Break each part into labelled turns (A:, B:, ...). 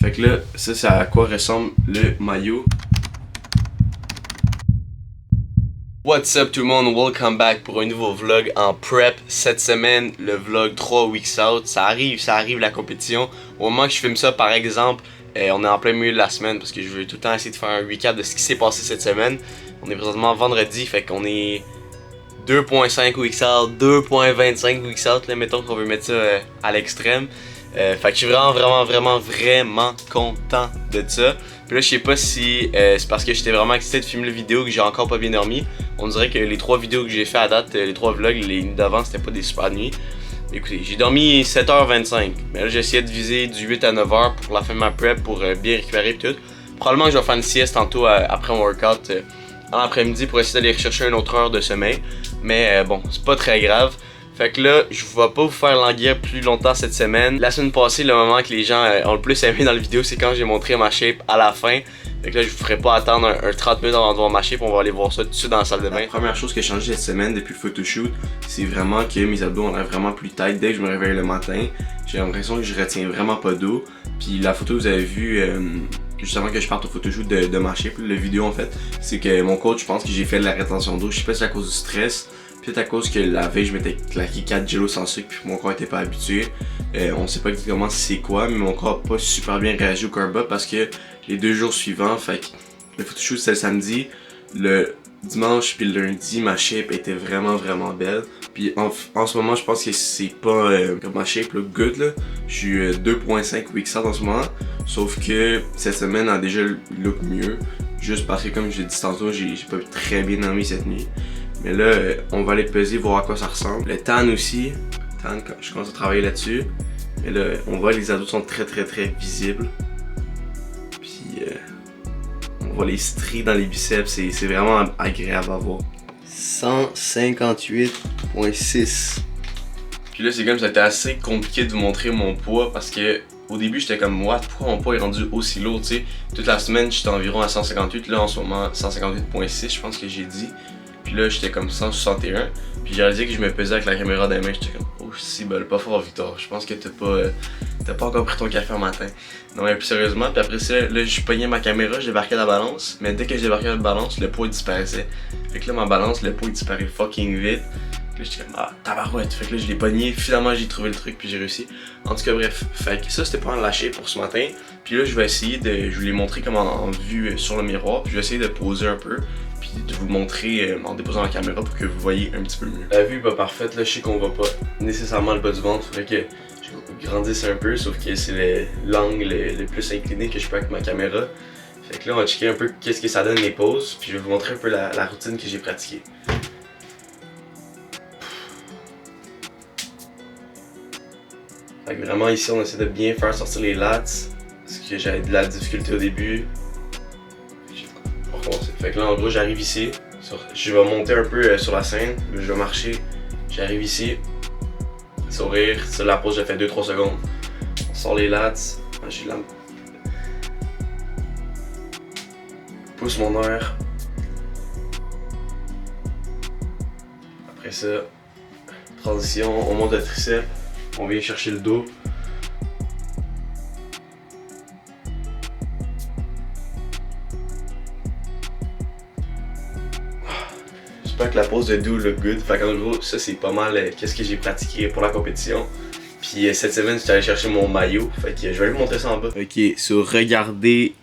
A: Fait que là, ça c'est à quoi ressemble le maillot. What's up tout le monde, welcome back pour un nouveau vlog en prep. Cette semaine, le vlog 3 weeks out, ça arrive la compétition. Au moment que je filme ça par exemple, on est en plein milieu de la semaine parce que je veux tout le temps essayer de faire un recap de ce qui s'est passé cette semaine. On est présentement vendredi, fait qu'on est 2.5 weeks out, 2.25 weeks out, là, mettons qu'on veut mettre ça à l'extrême. Fait que je suis vraiment content de ça. Puis là je sais pas si c'est parce que j'étais vraiment excité de filmer la vidéo que j'ai encore pas bien dormi. On dirait que les 3 vidéos que j'ai fait à date, les 3 vlogs, les nuits d'avant c'était pas des super nuits. Écoutez, j'ai dormi 7h25, mais là j'ai essayé de viser du 8 à 9h pour la fin de ma prep pour bien récupérer et tout. Probablement que je vais faire une sieste tantôt après mon workout en après-midi pour essayer d'aller rechercher une autre heure de sommeil. Mais bon, c'est pas très grave. Fait que là, je vais pas vous faire languir plus longtemps cette semaine. La semaine passée, le moment que les gens ont le plus aimé dans la vidéo, c'est quand j'ai montré ma shape à la fin. Fait que là, je vous ferai pas attendre un 30 minutes avant de voir ma shape, on va aller voir ça tout de suite dans la salle de bain. La première chose qui a changé cette semaine depuis le photoshoot, c'est vraiment que mes abdos ont l'air vraiment plus tight. Dès que je me réveille le matin, j'ai l'impression que je retiens vraiment pas d'eau. Puis la photo que vous avez vue, juste avant que je parte au photoshoot de ma shape, la vidéo en fait, c'est que mon coach, je pense que j'ai fait de la rétention d'eau. Je sais pas si c'est à cause du stress. Peut-être à cause que la veille je m'étais claqué 4 gelos sans sucre puis mon corps était pas habitué. On sait pas exactement c'est quoi, mais mon corps a pas super bien réagi au carb up parce que les 2 jours suivants, fait que le photoshoot c'était le samedi, le dimanche puis le lundi ma shape était vraiment belle. Puis en ce moment je pense que c'est pas comme ma shape là, good là. Je suis 2.5 weeks out en ce moment, sauf que cette semaine a déjà look mieux. Juste parce que comme je l'ai dit tantôt, j'ai pas très bien dormi cette nuit. Mais là, on va aller peser, voir à quoi ça ressemble. Le tan aussi, je commence à travailler là-dessus. Mais là, on voit les abdos sont très visibles. Puis, on voit les stries dans les biceps, c'est vraiment agréable à voir. 158.6. Puis là, c'est comme ça a été assez compliqué de vous montrer mon poids parce que au début, j'étais comme, what, pourquoi mon poids est rendu aussi lourd, tu sais. Toute la semaine, j'étais environ à 158, là en ce moment, 158.6, je pense que j'ai dit. Puis là, j'étais comme 161. Puis j'ai réalisé que je me pesais avec la caméra dans les mains. J'étais comme, oh, si, ben, pas fort, Victor. Je pense que t'as pas encore pris ton café un matin. Non, mais plus sérieusement. Puis après ça, là, je pognais ma caméra, je débarquais la balance. Mais dès que je débarquais la balance, le poids disparaissait. Fait que là, ma balance, le poids disparaît fucking vite. Puis là, j'étais comme, ah, tabarouette. Fait que là, je l'ai pogné. Finalement, j'ai trouvé le truc, puis j'ai réussi. En tout cas, bref. Fait que ça, c'était pas un lâcher pour ce matin. Puis là, je vais essayer de. Je vous l'ai montré comme en vue sur le miroir. Puis je vais essayer de poser un peu. Puis de vous le montrer en déposant la caméra pour que vous voyez un petit peu mieux. La vue est pas parfaite, là je sais qu'on voit pas nécessairement le bas du ventre, faudrait que je grandisse un peu, sauf que c'est l'angle le plus incliné que je peux avec ma caméra. Fait que là on va checker un peu qu'est-ce que ça donne les poses, puis je vais vous montrer un peu la routine que j'ai pratiquée. Fait que vraiment ici on essaie de bien faire sortir les lats, parce que j'avais de la difficulté au début. Fait que là en gros j'arrive ici, je vais monter un peu sur la scène, je vais marcher, j'arrive ici, sourire, c'est la pause j'ai fait 2-3 secondes. On sort les lats, j'ai la... pousse mon air. Après ça, transition, on monte le triceps, on vient chercher le dos. J'espère que la pose de do look good. Fait qu'en gros, ça c'est pas mal qu'est-ce que j'ai pratiqué pour la compétition. Puis cette semaine, j'étais allé chercher mon maillot. Fait que je vais vous montrer ça en bas. Ok, regardez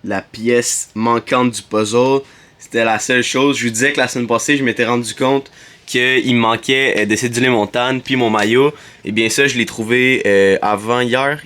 A: la pièce manquante du puzzle. C'était la seule chose. Je vous disais que la semaine passée, je m'étais rendu compte qu'il me manquait de céduler mon tan puis mon maillot. Et bien ça, je l'ai trouvé avant hier.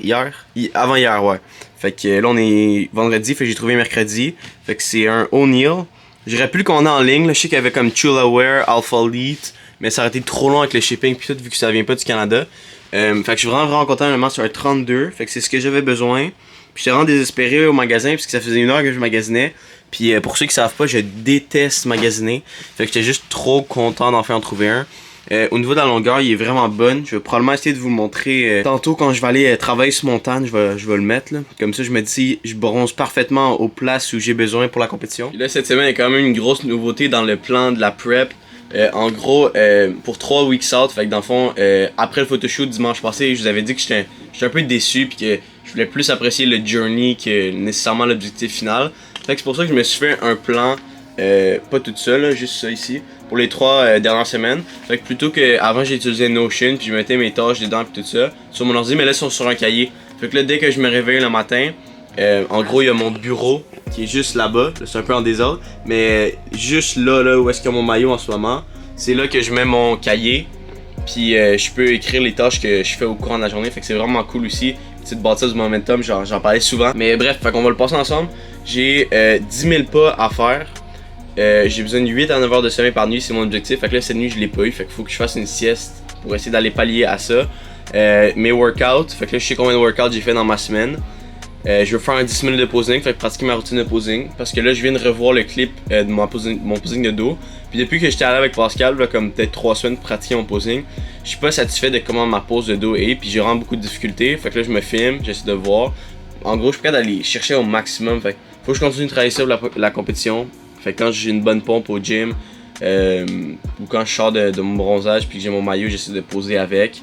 A: Avant hier, ouais. Fait que là, on est vendredi. Fait que j'ai trouvé mercredi. Fait que c'est un O'Neill. J'aurais pu le commander en ligne, là. Je sais qu'il y avait comme Chulaware, Alpha Elite, mais ça aurait été trop long avec le shipping pis tout vu que ça vient pas du Canada. Fait que je suis vraiment content, vraiment sur un 32, fait que c'est ce que j'avais besoin. Puis j'étais vraiment désespéré au magasin parce que ça faisait 1 heure que je magasinais. Puis pour ceux qui savent pas, je déteste magasiner. Fait que j'étais juste trop content d'en faire en trouver un. Au niveau de la longueur, il est vraiment bonne. Je vais probablement essayer de vous le montrer tantôt quand je vais aller travailler sur mon tan. Je vais le mettre là. Comme ça, je me dis, je bronze parfaitement aux places où j'ai besoin pour la compétition. Puis là, cette semaine, il y a quand même une grosse nouveauté dans le plan de la prep. En gros, pour 3 weeks out, fait que dans le fond, après le photoshoot dimanche passé, je vous avais dit que j'étais un peu déçu puis que je voulais plus apprécier le journey que nécessairement l'objectif final. Fait que c'est pour ça que je me suis fait un plan, pas tout seul, là, juste ça ici, pour les 3 dernières semaines. Fait que plutôt que avant j'utilisais Notion puis je mettais mes tâches dedans puis tout ça sur mon ordi, mais là ils sont sur un cahier. Fait que là dès que je me réveille le matin, en gros il y a mon bureau qui est juste là-bas, là, c'est un peu en désordre, mais juste là où est-ce qu'il y a mon maillot en ce moment, c'est là que je mets mon cahier. Puis je peux écrire les tâches que je fais au courant de la journée, fait que c'est vraiment cool aussi. Petite bâtisse du momentum, j'en parlais souvent. Mais bref, fait qu'on va le passer ensemble. J'ai 10 000 pas à faire. J'ai besoin de 8 à 9 heures de sommeil par nuit, c'est mon objectif. Fait que là, cette nuit, je l'ai pas eu. Fait qu'il faut que je fasse une sieste pour essayer d'aller pallier à ça. Mes workouts, fait que là, je sais combien de workouts j'ai fait dans ma semaine. Je veux faire un 10 minutes de posing, fait que pratiquer ma routine de posing. Parce que là, je viens de revoir le clip de mon posing de dos. Puis depuis que j'étais allé avec Pascal, là, comme peut-être 3 semaines pour pratiquer mon posing, je suis pas satisfait de comment ma pose de dos est. Puis j'ai vraiment beaucoup de difficultés. Fait que là, je me filme, j'essaie de voir. En gros, je suis prêt d'aller chercher au maximum. Fait que faut que je continue de travailler sur la compétition. Fait que quand j'ai une bonne pompe au gym, ou quand je sors de mon bronzage puis que j'ai mon maillot, j'essaie de poser avec.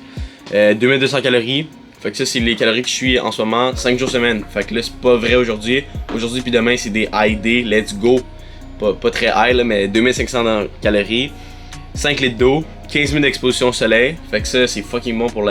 A: 2200 calories. Fait que ça, c'est les calories que je suis en ce moment 5 jours semaine. Fait que là, c'est pas vrai aujourd'hui. Aujourd'hui puis demain, c'est des high day. Let's go. Pas très high là, mais 2500 calories. 5 litres d'eau. 15 minutes d'exposition au soleil. Fait que ça, c'est fucking bon pour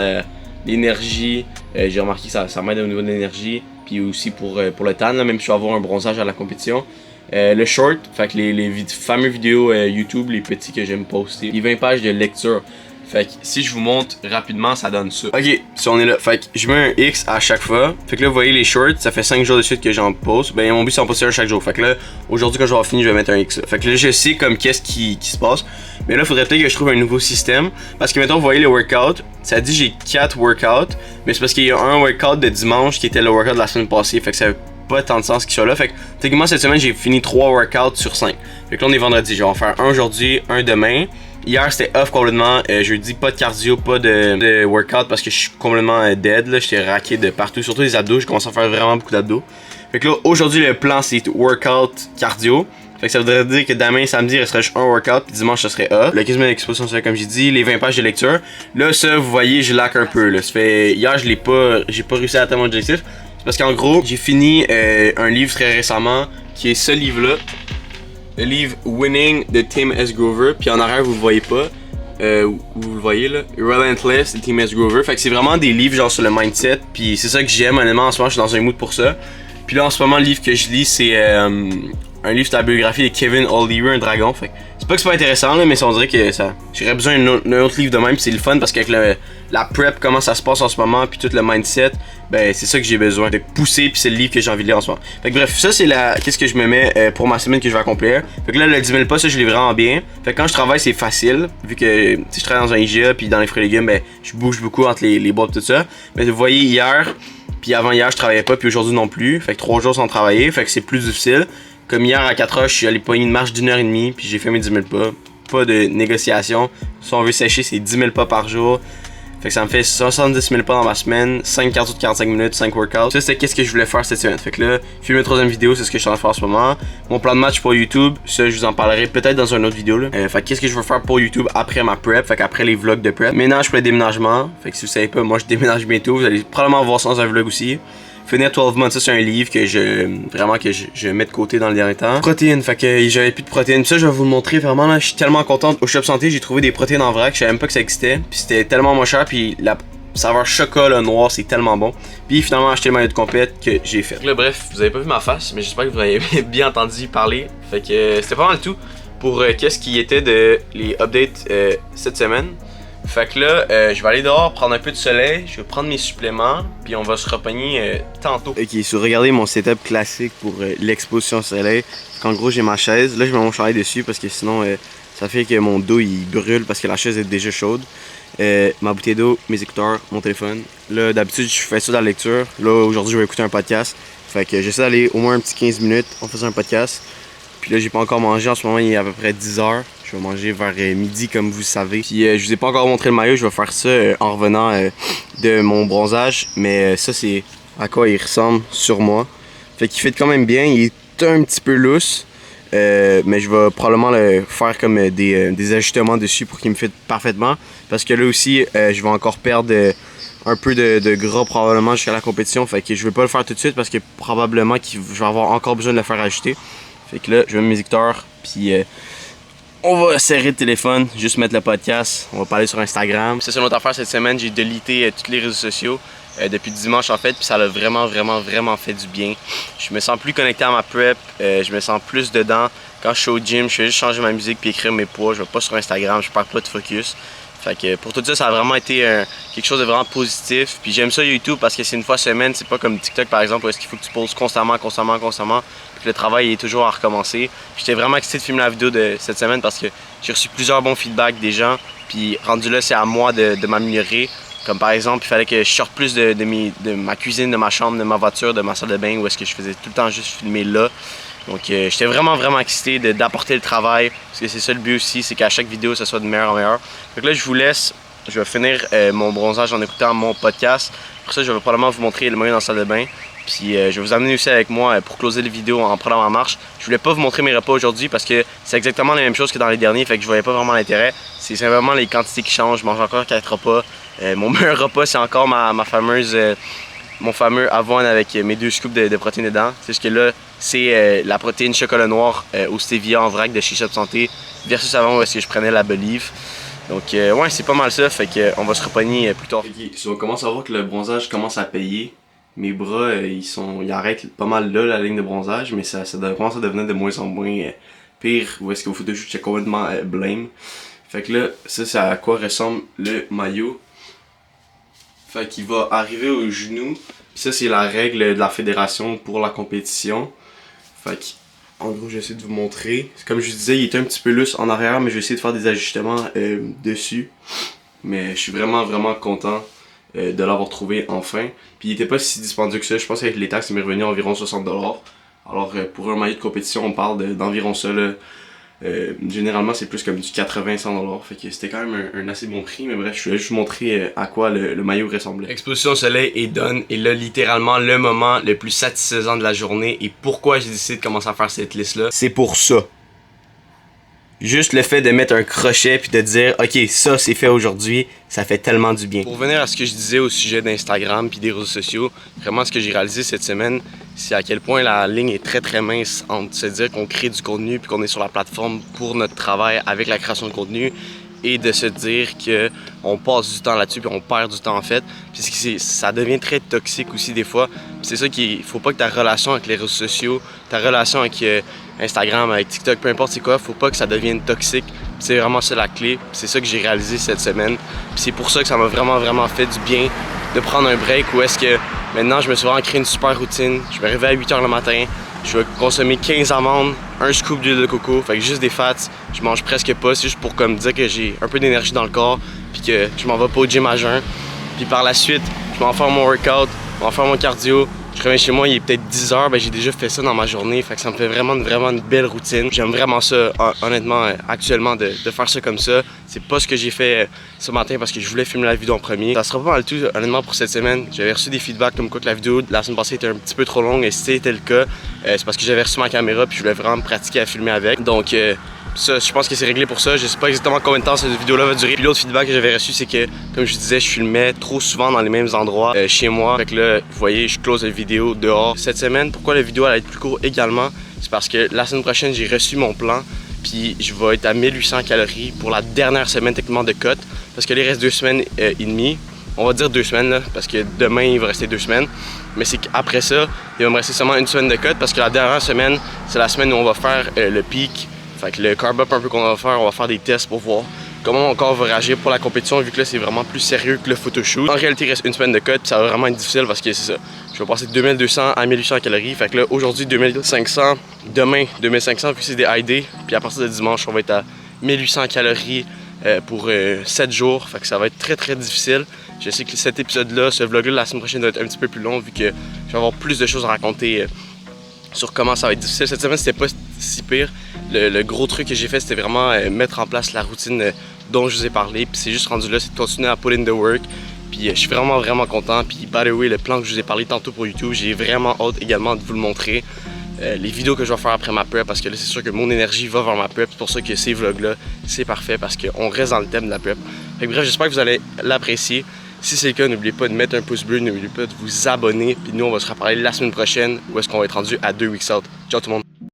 A: l'énergie. J'ai remarqué que ça m'aide au niveau de l'énergie. Puis aussi pour le tan, là, même si je vais avoir un bronzage à la compétition. Le short, fait que les fameux vidéos YouTube, les petits que j'aime poster. Les 20 pages de lecture. Fait que si je vous montre rapidement, ça donne ça. Ok, si on est là. Fait que je mets un X à chaque fois. Fait que là, vous voyez les shorts, ça fait 5 jours de suite que j'en poste. Ben, mon but c'est d'en poster un chaque jour. Fait que là, aujourd'hui, quand je vais avoir fini, je vais mettre un X. Fait que là, je sais comme qu'est-ce qui se passe. Mais là, il faudrait peut-être que je trouve un nouveau système. Parce que, mettons, vous voyez les workouts. Ça dit j'ai 4 workouts. Mais c'est parce qu'il y a un workout de dimanche qui était le workout de la semaine passée. Fait que ça pas tant de sens qu'il soit là. Fait que techniquement cette semaine j'ai fini 3 workouts sur 5. Fait que là on est vendredi, je vais en faire un aujourd'hui, un demain. Hier c'était off complètement, jeudi pas de cardio, pas de workout parce que je suis complètement dead là, j'étais raqué de partout, surtout les abdos, je commence à faire vraiment beaucoup d'abdos. Fait que là aujourd'hui le plan c'est workout cardio. Fait que ça voudrait dire que demain samedi il resterait juste un workout puis dimanche ça serait off. Le 15 minutes d'exposition c'est comme j'ai dit, les 20 pages de lecture. Là ça vous voyez je laque un peu là. Ça fait hier j'ai pas réussi à atteindre mon objectif. Parce qu'en gros, j'ai fini un livre très récemment qui est ce livre-là. Le livre Winning de Tim S. Grover. Puis en arrière, vous le voyez pas. Vous le voyez là. Relentless de Tim S. Grover. Fait que c'est vraiment des livres genre sur le mindset. Puis c'est ça que j'aime. Honnêtement, en ce moment, je suis dans un mood pour ça. Puis là, en ce moment, le livre que je lis, c'est un livre sur la biographie de Kevin O'Leary, un dragon. Fait que c'est pas que c'est pas intéressant, là, mais on dirait que ça. J'aurais besoin d'un autre livre de même. Puis c'est le fun parce qu'avec la prep, comment ça se passe en ce moment, puis tout le mindset, ben c'est ça que j'ai besoin de pousser. Puis c'est le livre que j'ai envie de lire en ce moment. Fait que bref, ça c'est qu'est-ce que je me mets pour ma semaine que je vais accomplir. Fait que là, le 10 000 pas, ça je l'ai vraiment bien. Fait que quand je travaille, c'est facile. Vu que si je travaille dans un IGA, puis dans les fruits et légumes, ben je bouge beaucoup entre les boîtes, tout ça. Mais vous voyez, hier, puis avant hier, je travaillais pas, puis aujourd'hui non plus. Fait que 3 jours sans travailler, fait que c'est plus difficile. Comme hier à 4h, je suis allé pogner une marche d'1h30, puis j'ai fait mes 10 000 pas. Pas de négociation. Si on veut sécher, c'est 10 000 pas par jour. Fait que ça me fait 70 000 pas dans ma semaine, 5 cardio de 45 minutes, 5 workouts. Ça, c'était qu'est-ce que je voulais faire cette semaine. Fait que là, filmer ma 3e vidéo, c'est ce que je suis en train de faire en ce moment. Mon plan de match pour YouTube, ça, je vous en parlerai peut-être dans une autre vidéo. Là. Fait que qu'est-ce que je veux faire pour YouTube après ma prep, fait qu'après les vlogs de prep. Ménage pour le déménagement. Fait que si vous savez pas, moi je déménage bientôt. Vous allez probablement voir ça dans un vlog aussi. Finir 12 months, ça c'est un livre que je mets de côté dans le dernier temps. Protéines, fait que j'avais plus de protéines. Ça je vais vous le montrer vraiment là, je suis tellement content. Au Shop Santé, j'ai trouvé des protéines en vrac, je savais même pas que ça existait. Puis c'était tellement moins cher, puis la saveur chocolat noir, c'est tellement bon. Puis finalement acheté le maillot de compète que j'ai fait. Là bref, vous avez pas vu ma face, mais j'espère que vous avez bien entendu parler. Fait que c'était pas mal tout pour qu'est-ce qui était de les updates cette semaine. Fait que là, je vais aller dehors prendre un peu de soleil, je vais prendre mes suppléments, puis on va se repogner tantôt. Ok, so regardez mon setup classique pour l'exposition au soleil. En gros, j'ai ma chaise, là je mets mon chandail dessus parce que sinon ça fait que mon dos il brûle parce que la chaise est déjà chaude. Ma bouteille d'eau, mes écouteurs, mon téléphone. Là, d'habitude, je fais ça dans la lecture. Là, aujourd'hui, je vais écouter un podcast. Fait que j'essaie d'aller au moins un petit 15 minutes en faisant un podcast. Puis là, j'ai pas encore mangé. En ce moment, il est à peu près 10h. Je vais manger vers midi, comme vous savez. Puis je vous ai pas encore montré le maillot. Je vais faire ça en revenant de mon bronzage. Mais ça, c'est à quoi il ressemble sur moi. Fait qu'il fit quand même bien. Il est un petit peu lousse. Mais je vais probablement le faire comme des ajustements dessus pour qu'il me fitte parfaitement. Parce que là aussi, je vais encore perdre un peu de gras probablement jusqu'à la compétition. Fait que je vais pas le faire tout de suite parce que probablement je vais avoir encore besoin de le faire ajouter. Fait que là, je vais mettre mes écouteurs, puis on va serrer le téléphone, juste mettre le podcast. On va parler sur Instagram. C'est une autre affaire cette semaine, j'ai deleté tous les réseaux sociaux. Depuis dimanche en fait, puis ça a vraiment fait du bien. Je me sens plus connecté à ma prep, je me sens plus dedans. Quand je suis au gym, je fais juste changer ma musique puis écrire mes poids, je vais pas sur Instagram, je perds pas de focus. Fait que pour tout ça, ça a vraiment été quelque chose de vraiment positif. Puis j'aime ça YouTube parce que c'est une fois semaine, c'est pas comme TikTok par exemple où est-ce qu'il faut que tu poses constamment. Puis le travail est toujours à recommencer. J'étais vraiment excité de filmer la vidéo de cette semaine parce que j'ai reçu plusieurs bons feedbacks des gens. Puis rendu là, c'est à moi de m'améliorer. Comme par exemple, il fallait que je sorte plus de ma cuisine, de ma chambre, de ma voiture, de ma salle de bain où est-ce que je faisais tout le temps juste filmer là. Donc j'étais vraiment excité d'apporter le travail parce que c'est ça le but aussi, c'est qu'à chaque vidéo, ça soit de meilleur en meilleur. Donc là, je vous laisse, je vais finir mon bronzage en écoutant mon podcast. Pour ça, je vais probablement vous montrer le moyen dans la salle de bain. Puis je vais vous amener aussi avec moi pour closer la vidéo en prenant ma marche. Je voulais pas vous montrer mes repas aujourd'hui parce que c'est exactement la même chose que dans les derniers, fait que je voyais pas vraiment l'intérêt. C'est simplement les quantités qui changent, je mange encore 4 repas. Mon meilleur repas, c'est encore mon fameux avoine avec mes 2 scoops de protéines dedans. C'est juste que là, c'est la protéine chocolat noir au stevia en vrac de chez Shop Santé versus avant où est-ce que je prenais la Believe. Donc ouais, c'est pas mal ça, fait qu'on va se repogner plus tard. Okay, on commence à voir que le bronzage commence à payer. Mes bras, ils arrêtent pas mal là, la ligne de bronzage, mais ça commence à devenir de moins en moins pire. Où est-ce qu'au photoshoot, j'étais complètement blême. Fait que là, ça, c'est à quoi ressemble le maillot. Fait qu'il va arriver au genou. Puis ça, c'est la règle de la fédération pour la compétition. Fait qu'en gros, j'essaie de vous montrer. Comme je vous disais, il était un petit peu lousse en arrière, mais je vais essayer de faire des ajustements dessus. Mais je suis vraiment content de l'avoir trouvé enfin. Puis il était pas si dispendieux que ça. Je pense qu'avec les taxes, il m'est revenu à environ 60$. Alors pour un maillot de compétition, on parle d'environ ça là. Généralement c'est plus comme du 80-100$, fait que c'était quand même un assez bon prix, mais bref, je voulais juste vous montrer à quoi le maillot ressemblait. Exposition au soleil est done, et là littéralement le moment le plus satisfaisant de la journée. Et pourquoi j'ai décidé de commencer à faire cette liste là, c'est pour ça. Juste le fait de mettre un crochet puis de dire ok, ça c'est fait aujourd'hui, ça fait tellement du bien. Pour revenir à ce que je disais au sujet d'Instagram puis des réseaux sociaux, vraiment ce que j'ai réalisé cette semaine, c'est à quel point la ligne est très mince entre se dire qu'on crée du contenu puis qu'on est sur la plateforme pour notre travail avec la création de contenu, et de se dire qu'on passe du temps là-dessus puis on perd du temps en fait. Puis ça devient très toxique aussi des fois. C'est ça qu'il faut pas que ta relation avec les réseaux sociaux, ta relation avec Instagram, avec TikTok, peu importe c'est quoi, faut pas que ça devienne toxique. C'est vraiment ça la clé. C'est ça que j'ai réalisé cette semaine. Puis c'est pour ça que ça m'a vraiment fait du bien de prendre un break, où est-ce que maintenant je me suis vraiment créé une super routine. Je me réveille à 8h le matin. Je vais consommer 15 amandes, un scoop d'huile de coco, fait que juste des fats, je mange presque pas, c'est juste pour comme dire que j'ai un peu d'énergie dans le corps, puis que je m'en vais pas au gym à jeun. Puis par la suite, je vais en faire mon workout, je vais en faire mon cardio. Je reviens chez moi, il est peut-être 10h, ben j'ai déjà fait ça dans ma journée, fait que ça me fait vraiment une belle routine. J'aime vraiment ça, honnêtement, actuellement, de faire ça comme ça. C'est pas ce que j'ai fait ce matin parce que je voulais filmer la vidéo en premier. Ça sera pas mal tout, honnêtement, pour cette semaine. J'avais reçu des feedbacks comme quoi que la vidéo de la semaine passée était un petit peu trop longue, et si c'était le cas, c'est parce que j'avais reçu ma caméra puis je voulais vraiment me pratiquer à filmer avec. Donc ça, je pense que c'est réglé pour ça. Je sais pas exactement combien de temps cette vidéo-là va durer. Puis l'autre feedback que j'avais reçu, c'est que, comme je disais, je filmais trop souvent dans les mêmes endroits chez moi. Fait que là, vous voyez, je close la vidéo dehors. Cette semaine, pourquoi la vidéo va être plus courte également? C'est parce que la semaine prochaine, j'ai reçu mon plan. Puis je vais être à 1800 calories pour la dernière semaine techniquement de cut. Parce que les restes 2 semaines et demie. On va dire 2 semaines là, parce que demain il va rester 2 semaines. Mais c'est qu'après ça, il va me rester seulement 1 semaine de cut, parce que la dernière semaine, c'est la semaine où on va faire le peak. Fait que le carb up un peu qu'on va faire, on va faire des tests pour voir comment mon corps va réagir pour la compétition, vu que là c'est vraiment plus sérieux que le photoshoot. En réalité, il reste 1 semaine de cut, puis ça va vraiment être difficile parce que c'est ça. Je vais passer de 2200 à 1800 calories. Fait que là, aujourd'hui 2500, demain 2500, puis c'est des high day. Puis à partir de dimanche, on va être à 1800 calories pour 7 jours. Fait que ça va être très difficile. Je sais que cet épisode-là, ce vlog-là, la semaine prochaine, va être un petit peu plus long, vu que je vais avoir plus de choses à raconter sur comment ça va être difficile. Cette semaine, c'était pas si pire. Le gros truc que j'ai fait, c'était vraiment mettre en place la routine dont je vous ai parlé. Puis c'est juste rendu là, c'est de continuer à put in the work. Puis je suis vraiment content. Puis by the way, le plan que je vous ai parlé tantôt pour YouTube, j'ai vraiment hâte également de vous le montrer. Les vidéos que je vais faire après ma prep, parce que là c'est sûr que mon énergie va vers ma prep. C'est pour ça que ces vlogs là, c'est parfait, parce qu'on reste dans le thème de la prep. Fait que bref, j'espère que vous allez l'apprécier. Si c'est le cas, n'oubliez pas de mettre un pouce bleu, n'oubliez pas de vous abonner. Puis nous, on va se reparler la semaine prochaine où est-ce qu'on va être rendu à 2 weeks out. Ciao tout le monde!